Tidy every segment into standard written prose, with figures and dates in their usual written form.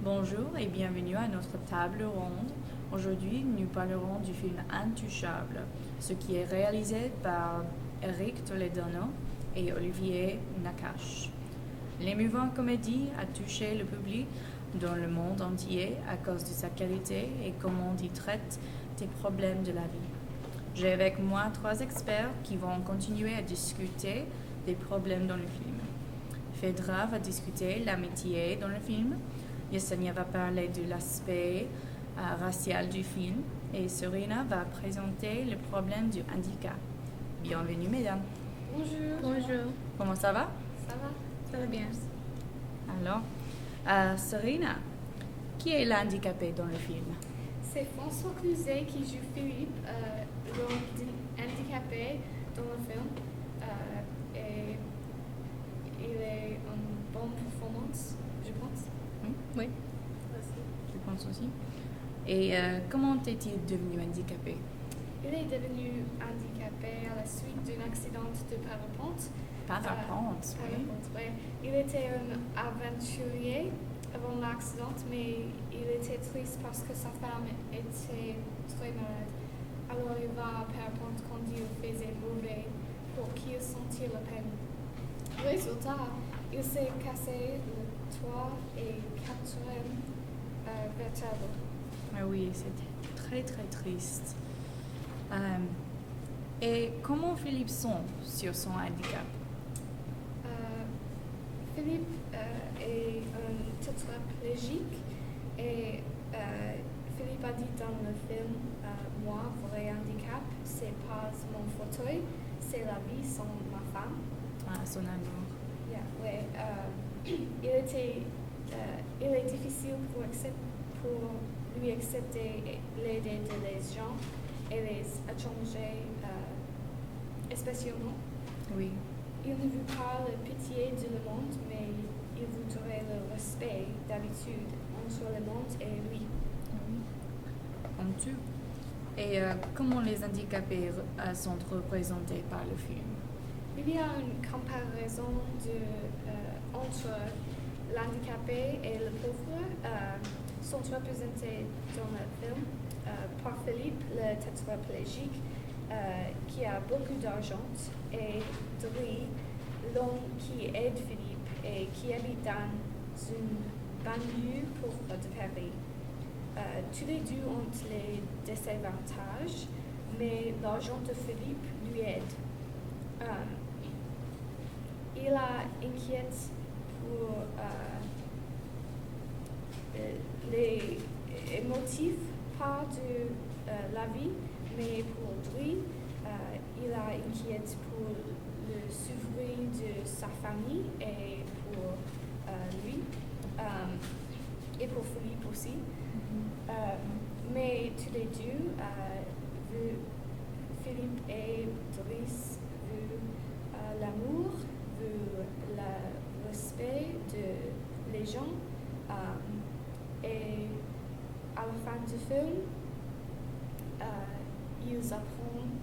Bonjour et bienvenue à notre table ronde. Aujourd'hui, nous parlerons du film Intouchable, ce qui est réalisé par Eric Toledano et Olivier Nakache. L'émouvante comédie a touché le public dans le monde entier à cause de sa qualité et comment il traite des problèmes de la vie. J'ai avec moi 3 experts qui vont continuer à discuter des problèmes dans le film. Phaedra va discuter l'amitié dans le film. Yesenia va parler de l'aspect racial du film et Serena va présenter le problème du handicap. Bienvenue mesdames. Bonjour. Bonjour, Comment ça va? Ça va? ça va bien. Alors, Serena, qui est l'handicapé dans le film? C'est François Cluzet qui joue Philippe, rôle handicapé dans le film. Et il est une bonne performance, je pense. Oui. Je pense aussi. Et comment est-il devenu handicapé? Il est devenu handicapé à la suite d'un accident de parapente. Parapente, oui. Ouais. Il était un aventurier avant l'accident, mais il était triste parce que sa femme était très malade. Alors il va à parapente quand il faisait mauvais pour qu'il sentisse la peine. Résultat, il s'est cassé le toit et 4 vertèbres. Ah oui, c'était très très triste. Et comment Philippe sent sur son handicap? Philippe est un tétraplégique et Philippe a dit dans le film moi, vrai handicap, c'est pas mon fauteuil, c'est la vie sans ma femme. Ah, son amour. Yeah, ouais, il est difficile pour lui accepter l'aide des gens et les étrangers, spécialement. Oui. Il ne veut pas la pitié de le monde, mais il voudrait le respect d'habitude entre le monde et lui. Comme tu. Et comment les handicapés sont représentés par le film? Il y a une comparaison entre l'handicapé et le pauvre. Sont représentés dans le film par Philippe, le tétraplégique, qui a beaucoup d'argent, et Dri, l'homme qui aide Philippe et qui habite dans une banlieue pauvre de Paris. Tous les deux ont les désavantages, mais l'argent de Philippe lui aide. Il a inquiète pour les émotifs, pas de la vie, mais pour lui, il a inquiète pour le souffrir de sa famille et pour lui, et pour Philippe aussi. Mais tous les deux, Philippe et Doris veulent l'amour, veulent le respect de les gens. Et à la fin du film, ils apprennent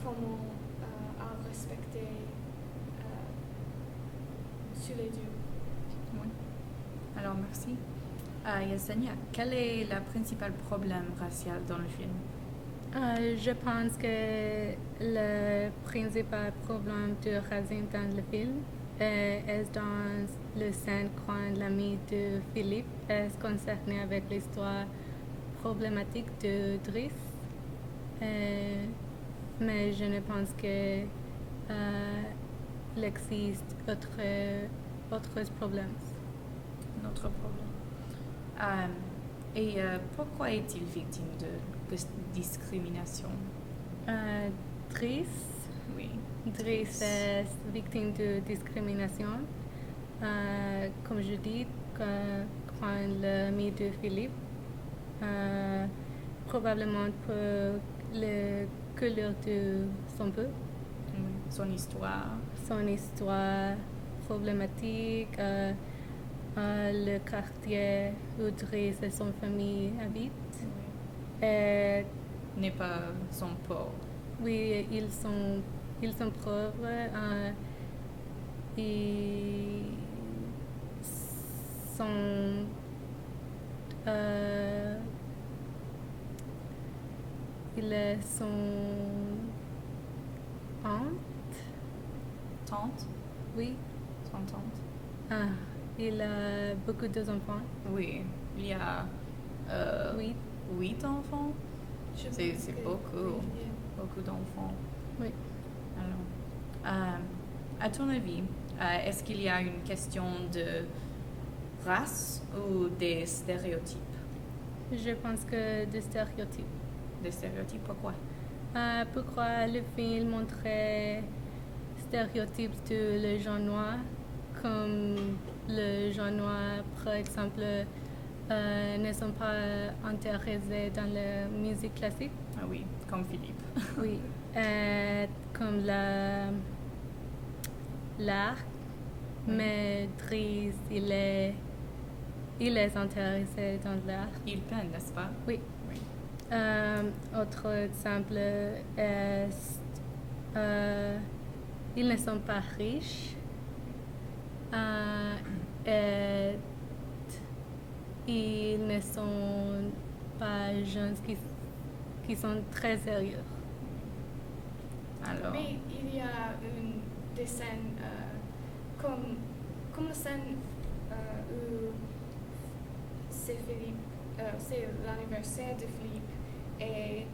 comment à respecter tous les deux. Oui. Alors, merci. Yesenia, quel est le principal problème racial dans le film? Je pense que le principal problème de racisme dans le film est dans le scène quand l'ami de Philippe est concerné avec l'histoire problématique de Driss. Mais je ne pense que il existe autres problèmes. Notre problème. Et pourquoi est-il victime de discrimination? Driss Oui. Driss est victime de discrimination. Comme je dis, quand l'ami de Philippe, probablement pour la couleur de son peau, Son histoire problématique, le quartier où Driss et son famille habitent. Et, n'est pas son pauvre. oui, ils sont pauvres. Et son il est son aunt, Tante? oui. Son tante? Ah, il a beaucoup d'enfants, Oui, il y a oui. 8 enfants. Je C'est pense que beaucoup. oui, Beaucoup d'enfants. Oui. Alors, à ton avis, est-ce qu'il y a une question de race ou des stéréotypes? Je pense que des stéréotypes. Des stéréotypes, pourquoi? Pourquoi le film montrait stéréotypes de les gens noirs, comme les gens noirs, par exemple, ne sont pas intéressés dans la musique classique. Ah oui, comme Philippe. Oui, comme l'art, Oui. mais Dries, il est intéressé dans l'art. Il peint, n'est-ce pas? Oui. Oui. Autre exemple est, ils ne sont pas riches et ils ne sont pas jeunes qui sont très sérieux. Alors, Mais il y a des scènes comme la scène où c'est c'est l'anniversaire de Philippe et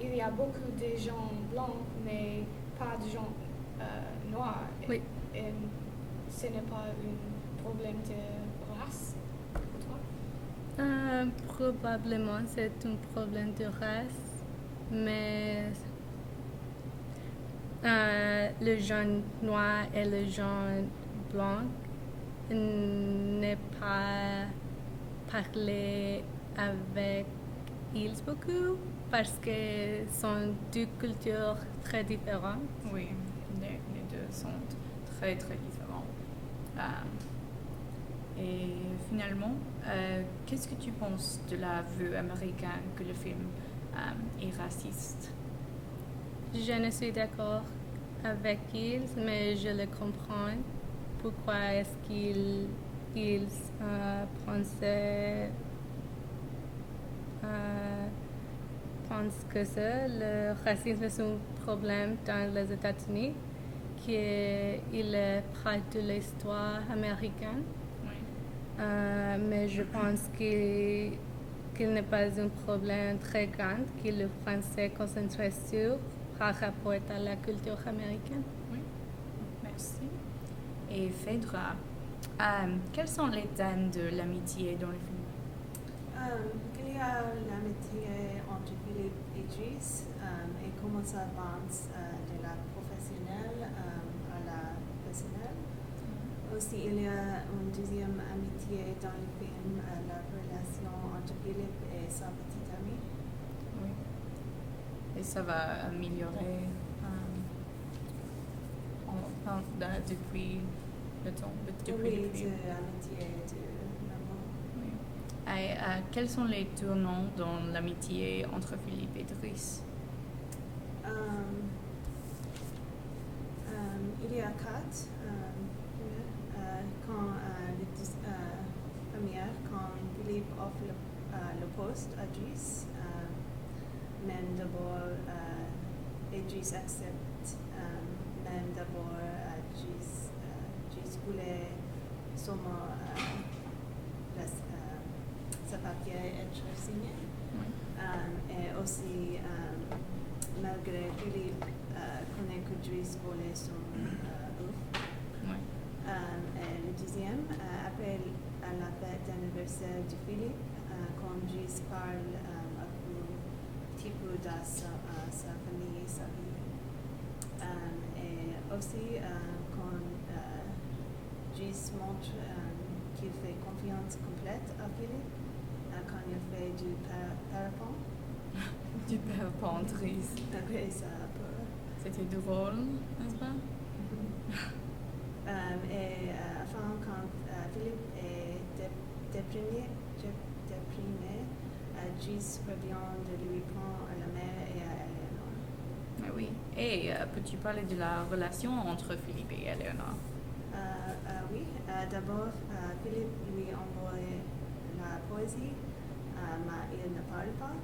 il y a beaucoup de gens blancs mais pas de gens noirs. Oui. Et ce n'est pas un problème de race pour toi? Probablement c'est un problème de race, mais le gens noir et le gens blanc n'est pas parlé avec ils beaucoup parce que sont deux cultures très différentes. oui, les deux sont très, très différents. Et finalement, qu'est-ce que tu penses de la vue américaine que le film est raciste? Je ne suis d'accord avec ils, mais je le comprends. Pourquoi est-ce qu'ils pensent que ça, le racisme est un problème dans les États-Unis, qui est près de l'histoire américaine. Oui. Mais je pense qu'il n'est pas un problème très grand que le français concentre sur par rapport à la culture américaine. Oui, merci. Et Phaedra, quels sont les thèmes de l'amitié dans le film? Il y a l'amitié entre Philippe et Dries et comment ça avance de la professionnelle à la personnelle. Aussi, il y a une deuxième amitié dans le film, la relation entre Philippe et sa petite amie. Oui. Et ça va améliorer depuis le temps, depuis Oui, le film. de l'amitié de l'amour. Oui. Et quels sont les tournants dans l'amitié entre Philippe et Dries? Il y a 4. Quand Philippe offre le poste à Dries, même d'abord Dries accepte, même d'abord Dries voulait seulement sa papier être signé. Oui. Et aussi, malgré Philippe connaît que Dries volait son œuf. Oui. Et le deuxième, après la fête d'anniversaire de Philippe, quand Dries parle un petit peu de sa famille, sa vie. Et aussi, quand Dries montre qu'il fait confiance complète à Philippe, quand il fait du parapente. Du parapente, Dries. Après ça, C'était drôle, n'est-ce pas? Et enfin, quand Philippe est déprimé, Dries revient de lui prendre à la mère et à Eleanor. Ah oui. Et peux-tu parler de la relation entre Philippe et Eleanor? Oui. D'abord, Philippe lui envoie la poésie, mais il ne parle pas.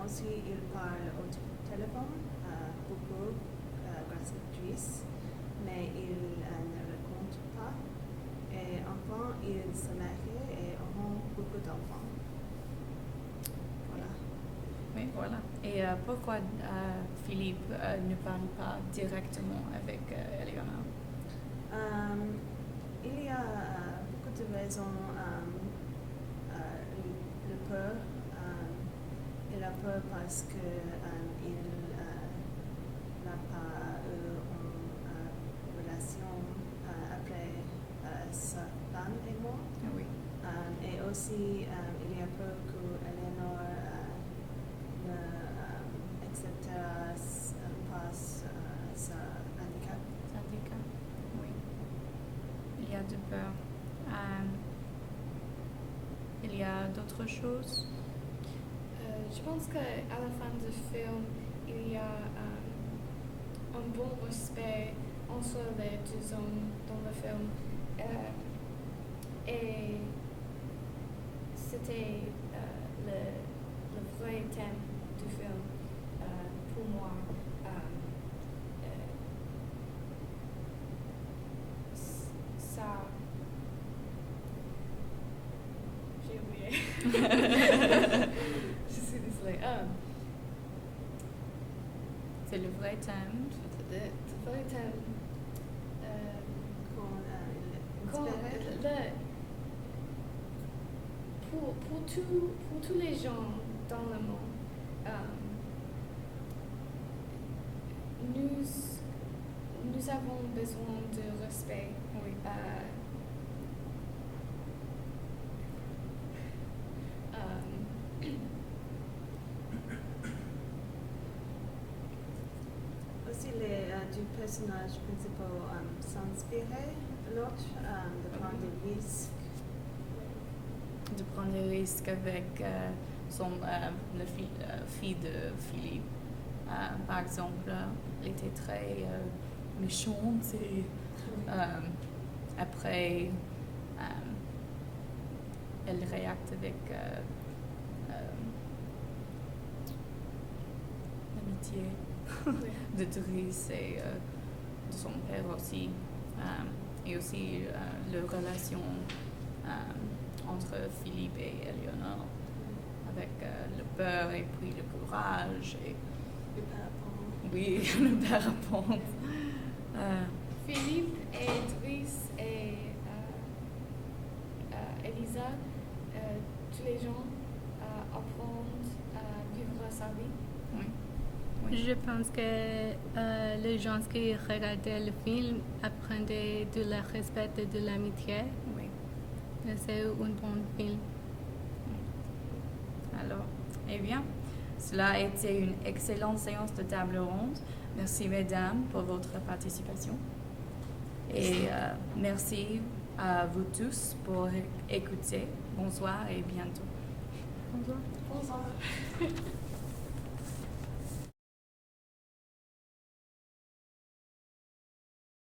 Ensuite, il parle au téléphone, beaucoup grâce à Driss, mais il ne raconte pas. Et enfin, il se marie et auront beaucoup d'enfants. Voilà. Oui, voilà. Et pourquoi Philippe ne parle pas directement avec Eleonore? Il y a beaucoup de raisons. Le peur. Il a peur parce que il n'a pas eu une relation après sa femme et moi. Oui. Et aussi, il y a peur que Eleanor ne acceptera pas sa handicap. Syndicat. Oui. Il y a de peur. Il y a d'autres choses? Je pense qu'à la fin du film, il y a un bon respect entre les deux hommes dans le film. Et c'était le vrai thème du film pour moi. Ça. J'ai oublié. Je suis désolée. C'est le vrai thème. Le vrai thème. Pour tous les gens dans le monde, nous avons besoin de respect. Oui. Aussi, les deux personnages principaux s'inspiraient l'autre de prendre des risques. De prendre des risques avec la fille de Philippe. Par exemple, elle était très méchante et après, elle réacte avec l'amitié de Driss et de son père aussi. Et aussi la relation entre Philippe et Eleonore, avec le peur et puis le courage. Et Le parapente. oui, le parapente. Philippe et Driss et Elisa, tous les gens apprennent à vivre sa vie. Oui. Oui. Je pense que les gens qui regardaient le film apprendaient de le respect et de l'amitié. Oui. C'est un bon film. Alors, eh bien, cela a été une excellente séance de table ronde. Merci, mesdames, pour votre participation. Et merci à vous tous pour écouter. Bonsoir et bientôt. Bonjour. Bonsoir.